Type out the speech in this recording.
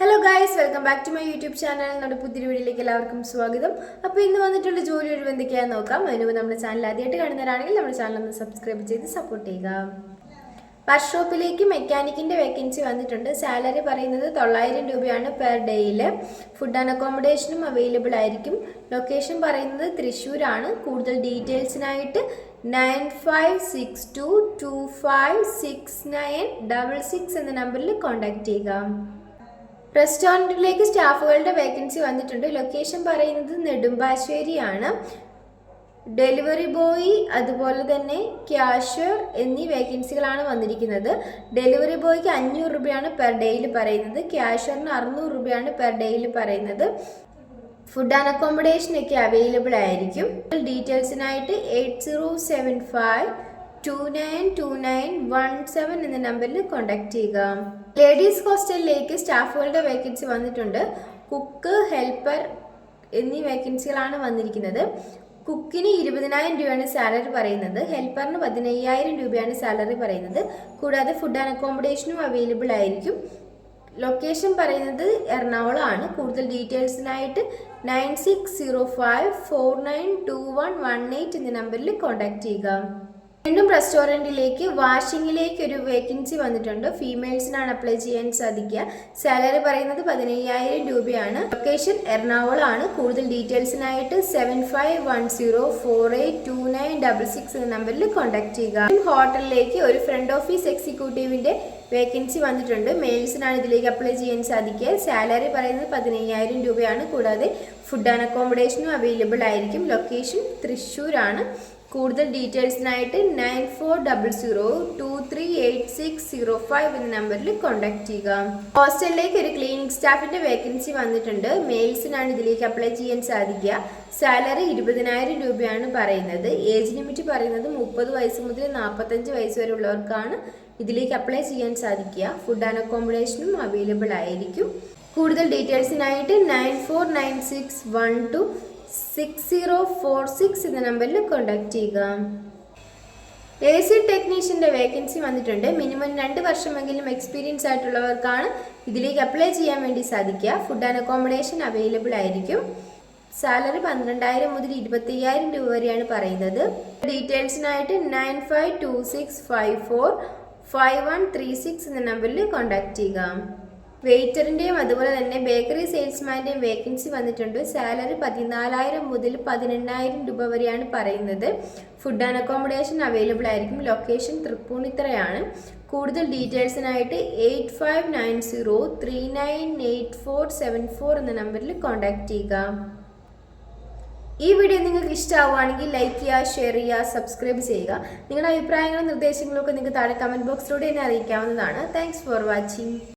Hello guys, welcome back to my YouTube channel. നമ്മുടെ പുതിയൊരു വീഡിയോയിലേക്ക് എല്ലാവർക്കും സ്വാഗതം. അപ്പോൾ ഇന്ന് വന്നിട്ടുള്ള ജോലി ഒഴിവ് എന്തൊക്കെയാണെന്ന് നോക്കാം. അതിനുമുമ്പ് നമ്മുടെ ചാനൽ ആദ്യമായിട്ട് കാണുന്നവരാണെങ്കിൽ നമ്മുടെ ചാനൽ ഒന്ന് സബ്സ്ക്രൈബ് ചെയ്ത് സപ്പോർട്ട് ചെയ്യുക. വർക്ക്ഷോപ്പിലേക്ക് മെക്കാനിക്കിൻ്റെ വേക്കൻസി വന്നിട്ടുണ്ട്. സാലറി പറയുന്നത് 900 രൂപയാണ് പെർ ഡേയിൽ. ഫുഡ് ആൻഡ് അക്കോമഡേഷനും അവൈലബിൾ ആയിരിക്കും. ലൊക്കേഷൻ പറയുന്നത് തൃശ്ശൂരാണ്. കൂടുതൽ ഡീറ്റെയിൽസിനായിട്ട് 9562256966 എന്ന നമ്പറിൽ കോൺടാക്ട് ചെയ്യുക. റെസ്റ്റോറൻറ്റിലേക്ക് സ്റ്റാഫുകളുടെ വേക്കൻസി വന്നിട്ടുണ്ട്. ലൊക്കേഷൻ പറയുന്നത് നെടുമ്പാശ്ശേരിയാണ്. ഡെലിവറി ബോയ് അതുപോലെ തന്നെ ക്യാഷ്യർ എന്നീ വേക്കൻസികളാണ് വന്നിരിക്കുന്നത്. ഡെലിവറി ബോയ്ക്ക് 500 രൂപയാണ് പെർ ഡേയിൽ പറയുന്നത്. ക്യാഷ്യറിന് 600 രൂപയാണ് പെർ ഡേയിൽ പറയുന്നത്. ഫുഡ് ആൻഡ് അക്കോമഡേഷനൊക്കെ അവൈലബിൾ ആയിരിക്കും. ഡീറ്റെയിൽസിനായിട്ട് 8075292917 എന്ന നമ്പറിൽ കോൺടാക്ട് ചെയ്യുക. ലേഡീസ് ഹോസ്റ്റലിലേക്ക് സ്റ്റാഫുകളുടെ വേക്കൻസി വന്നിട്ടുണ്ട്. കുക്ക്, ഹെൽപ്പർ എന്നീ വേക്കൻസികളാണ് വന്നിരിക്കുന്നത്. കുക്കിന് 20,000 രൂപയാണ് സാലറി പറയുന്നത്. ഹെൽപ്പറിന് 15,000 രൂപയാണ് സാലറി പറയുന്നത്. കൂടാതെ ഫുഡ് ആൻഡ് അക്കോമഡേഷനും അവൈലബിൾ ആയിരിക്കും. ലൊക്കേഷൻ പറയുന്നത് എറണാകുളമാണ്. കൂടുതൽ ഡീറ്റെയിൽസിനായിട്ട് 9605492118 എന്ന നമ്പറിൽ കോൺടാക്ട് ചെയ്യുക. വീണ്ടും റെസ്റ്റോറൻറ്റിലേക്ക് വാഷിങ്ങിലേക്ക് ഒരു വേക്കൻസി വന്നിട്ടുണ്ട്. ഫീമെയിൽസിനാണ് അപ്ലൈ ചെയ്യാൻ സാധിക്കുക. സാലറി പറയുന്നത് 15,000 രൂപയാണ്. ലൊക്കേഷൻ എറണാകുളമാണ്. കൂടുതൽ ഡീറ്റെയിൽസിനായിട്ട് 7510482966 എന്ന നമ്പറിൽ കോൺടാക്ട് ചെയ്യുക. ഹോട്ടലിലേക്ക് ഒരു ഫ്രണ്ട് ഓഫീസ് എക്സിക്യൂട്ടീവിൻ്റെ വേക്കൻസി വന്നിട്ടുണ്ട്. മെയിൽസിനാണ് ഇതിലേക്ക് അപ്ലൈ ചെയ്യാൻ സാധിക്കുക. സാലറി പറയുന്നത് 15,000 രൂപയാണ്. കൂടാതെ ഫുഡ് ആൻഡ് അക്കോമഡേഷനും അവൈലബിൾ ആയിരിക്കും. ലൊക്കേഷൻ തൃശ്ശൂരാണ്. കൂടുതൽ ഡീറ്റെയിൽസിനായിട്ട് 9400238605 എന്ന നമ്പറിൽ കോൺടാക്ട് ചെയ്യുക. ഹോസ്റ്റലിലേക്ക് ഒരു ക്ലീനിങ് സ്റ്റാഫിന്റെ വേക്കൻസി വന്നിട്ടുണ്ട്. മെയിൽസിനാണ് ഇതിലേക്ക് അപ്ലൈ ചെയ്യാൻ സാധിക്കുക. സാലറി 20,000 രൂപയാണ് പറയുന്നത്. ഏജ് ലിമിറ്റ് പറയുന്നത് 30 വയസ്സ് മുതൽ 45 വയസ്സ് വരെ ഉള്ളവർക്കാണ് ഇതിലേക്ക് അപ്ലൈ ചെയ്യാൻ സാധിക്കുക. ഫുഡ് ആൻഡ് അക്കോമഡേഷനും അവൈലബിൾ ആയിരിക്കും. കൂടുതൽ ഡീറ്റെയിൽസിനായിട്ട് 9496126046 എന്ന നമ്പറിൽ കോൺടാക്ട് ചെയ്യുക. AC ടെക്നീഷ്യൻ്റെ വേക്കൻസി വന്നിട്ടുണ്ട്. മിനിമം 2 വർഷമെങ്കിലും എക്സ്പീരിയൻസ് ആയിട്ടുള്ളവർക്കാണ് ഇതിലേക്ക് അപ്ലൈ ചെയ്യാൻ വേണ്ടി സാധിക്കുക. ഫുഡ് ആൻഡ് അക്കോമഡേഷൻ അവൈലബിൾ ആയിരിക്കും. സാലറി 12,000 മുതൽ 25,000 രൂപ വരെയാണ് പറയുന്നത്. ഡീറ്റെയിൽസിനായിട്ട് 9526545136 എന്ന നമ്പറിൽ കോൺടാക്ട് ചെയ്യുക. വെയിറ്ററിൻ്റെയും അതുപോലെ തന്നെ ബേക്കറി സെയിൽസ്മാൻ്റെയും വേക്കൻസി വന്നിട്ടുണ്ട്. സാലറി 14,000 മുതൽ 18,000 രൂപ വരെയാണ് പറയുന്നത്. ഫുഡ് ആൻഡ് അക്കോമഡേഷൻ അവൈലബിൾ ആയിരിക്കും. ലൊക്കേഷൻ തൃപ്പൂണിത്തറയാണ്. കൂടുതൽ ഡീറ്റെയിൽസിനായിട്ട് 8590398474 എന്ന നമ്പറിൽ കോൺടാക്ട് ചെയ്യുക. ഈ വീഡിയോ നിങ്ങൾക്ക് ഇഷ്ടമാവുകയാണെങ്കിൽ ലൈക്ക് ചെയ്യുക, ഷെയർ ചെയ്യുക, സബ്സ്ക്രൈബ് ചെയ്യുക. നിങ്ങളുടെ അഭിപ്രായങ്ങളും നിർദ്ദേശങ്ങളും ഒക്കെ നിങ്ങൾക്ക് താഴെ കമൻറ്റ് ബോക്സിലൂടെ എന്നെ അറിയിക്കാവുന്നതാണ്. Thanks for watching.